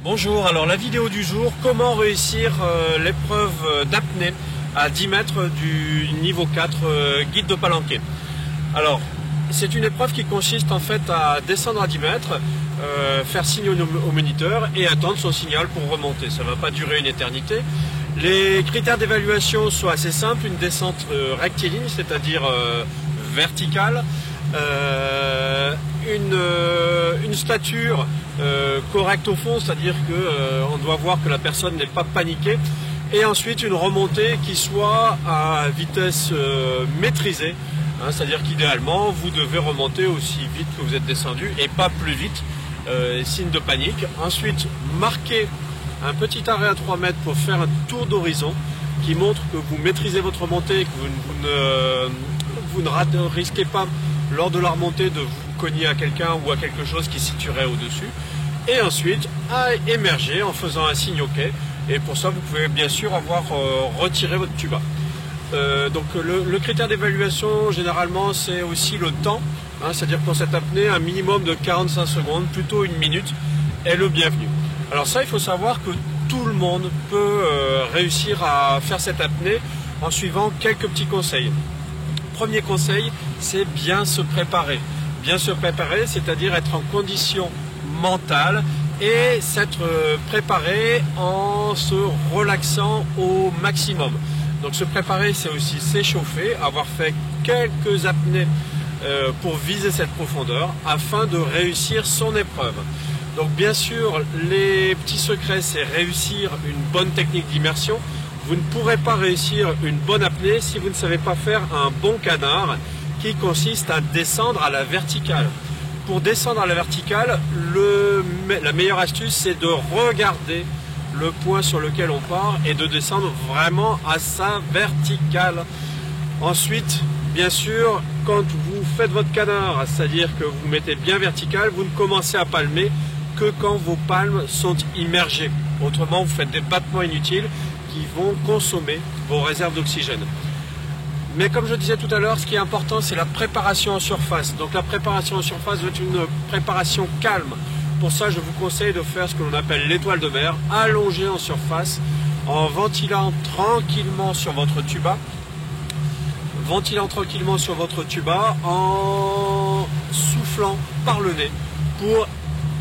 Bonjour, alors la vidéo du jour, comment réussir l'épreuve d'apnée à 10 mètres du niveau 4 guide de Palenquet. Alors, c'est une épreuve qui consiste en fait à descendre à 10 mètres, faire signe au moniteur et attendre son signal pour remonter. Ça ne va pas durer une éternité. Les critères d'évaluation sont assez simples, une descente rectiligne, c'est-à-dire verticale, une stature correcte au fond, c'est-à-dire qu'on doit voir que la personne n'est pas paniquée, et ensuite une remontée qui soit à vitesse maîtrisée, hein, c'est-à-dire qu'idéalement vous devez remonter aussi vite que vous êtes descendu et pas plus vite, signe de panique. Ensuite marquez un petit arrêt à 3 mètres pour faire un tour d'horizon qui montre que vous maîtrisez votre remontée, que vous ne risquez pas lors de la remontée de vous cogner à quelqu'un ou à quelque chose qui se situerait au-dessus. Et ensuite à émerger en faisant un signe OK. Et pour ça vous pouvez bien sûr avoir retiré votre tuba. Donc le critère d'évaluation généralement c'est aussi le temps, hein, c'est-à-dire pour cette apnée un minimum de 45 secondes, plutôt une minute est le bienvenu. Alors ça, il faut savoir que tout le monde peut réussir à faire cette apnée en suivant quelques petits conseils. Premier conseil, c'est bien se préparer. Bien se préparer, c'est-à-dire être en condition mentale et s'être préparé en se relaxant au maximum. Donc se préparer, c'est aussi s'échauffer, avoir fait quelques apnées pour viser cette profondeur afin de réussir son épreuve. Donc bien sûr, les petits secrets, c'est réussir une bonne technique d'immersion. Vous ne pourrez pas réussir une bonne apnée si vous ne savez pas faire un bon canard qui consiste à descendre à la verticale. Pour descendre à la verticale, la meilleure astuce, c'est de regarder le point sur lequel on part et de descendre vraiment à sa verticale. Ensuite, bien sûr, quand vous faites votre canard, c'est-à-dire que vous mettez bien vertical, vous ne commencez à palmer que quand vos palmes sont immergées. Autrement, vous faites des battements inutiles qui vont consommer vos réserves d'oxygène. Mais comme je disais tout à l'heure, ce qui est important, c'est la préparation en surface. Donc la préparation en surface doit être une préparation calme. Pour ça, je vous conseille de faire ce que l'on appelle l'étoile de mer, allongée en surface, en ventilant tranquillement sur votre tuba. Ventilant tranquillement sur votre tuba, en soufflant par le nez pour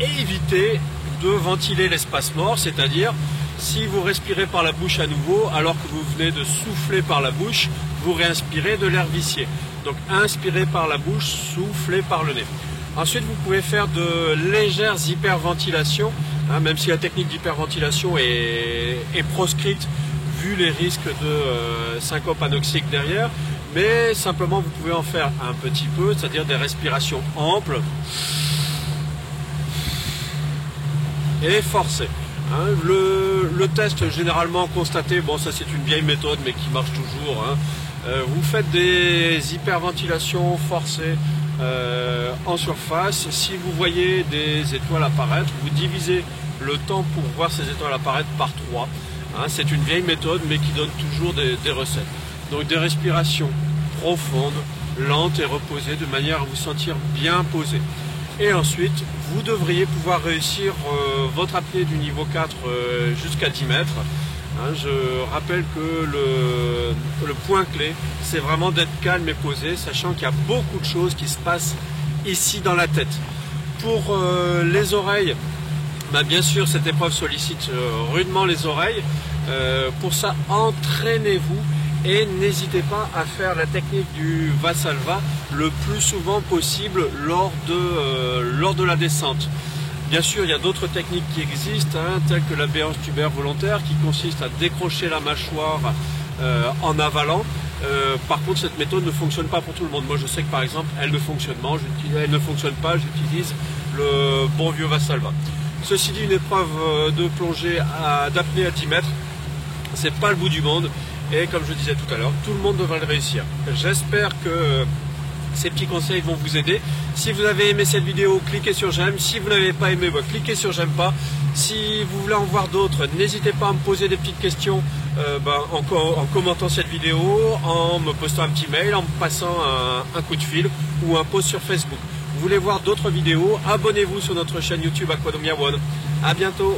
éviter de ventiler l'espace mort, c'est-à-dire si vous respirez par la bouche à nouveau alors que vous venez de souffler par la bouche, vous réinspirez de l'air vicié. Donc inspirez par la bouche, soufflez par le nez. Ensuite vous pouvez faire de légères hyperventilations, hein, même si la technique d'hyperventilation est proscrite vu les risques de syncope anoxique derrière, mais simplement vous pouvez en faire un petit peu, c'est-à-dire des respirations amples et forcées. Hein, le test généralement constaté, bon ça c'est une vieille méthode mais qui marche toujours, hein, vous faites des hyperventilations forcées en surface. Si vous voyez des étoiles apparaître, vous divisez le temps pour voir ces étoiles apparaître par 3. Hein, c'est une vieille méthode mais qui donne toujours des recettes. Donc des respirations profondes, lentes et reposées de manière à vous sentir bien posé. Et ensuite, vous devriez pouvoir réussir votre apnée du niveau 4 jusqu'à 10 mètres. Hein, je rappelle que le point clé, c'est vraiment d'être calme et posé, sachant qu'il y a beaucoup de choses qui se passent ici dans la tête. Pour les oreilles, bah, bien sûr, cette épreuve sollicite rudement les oreilles. Pour ça, entraînez-vous. Et n'hésitez pas à faire la technique du Valsalva le plus souvent possible lors de la descente. Bien sûr, il y a d'autres techniques qui existent, hein, telles que la béance tubaire volontaire qui consiste à décrocher la mâchoire en avalant. Par contre, cette méthode ne fonctionne pas pour tout le monde. Moi, je sais que par exemple, elle ne fonctionne pas, j'utilise le bon vieux Valsalva. Ceci dit, une épreuve de plongée d'apnée à 10 mètres, c'est pas le bout du monde. Et comme je disais tout à l'heure, tout le monde devrait le réussir. J'espère que ces petits conseils vont vous aider. Si vous avez aimé cette vidéo, cliquez sur j'aime. Si vous n'avez pas aimé, cliquez sur j'aime pas. Si vous voulez en voir d'autres, n'hésitez pas à me poser des petites questions en commentant cette vidéo, en me postant un petit mail, en me passant un coup de fil ou un post sur Facebook. Vous voulez voir d'autres vidéos, abonnez-vous sur notre chaîne YouTube Aquadomia One. À bientôt.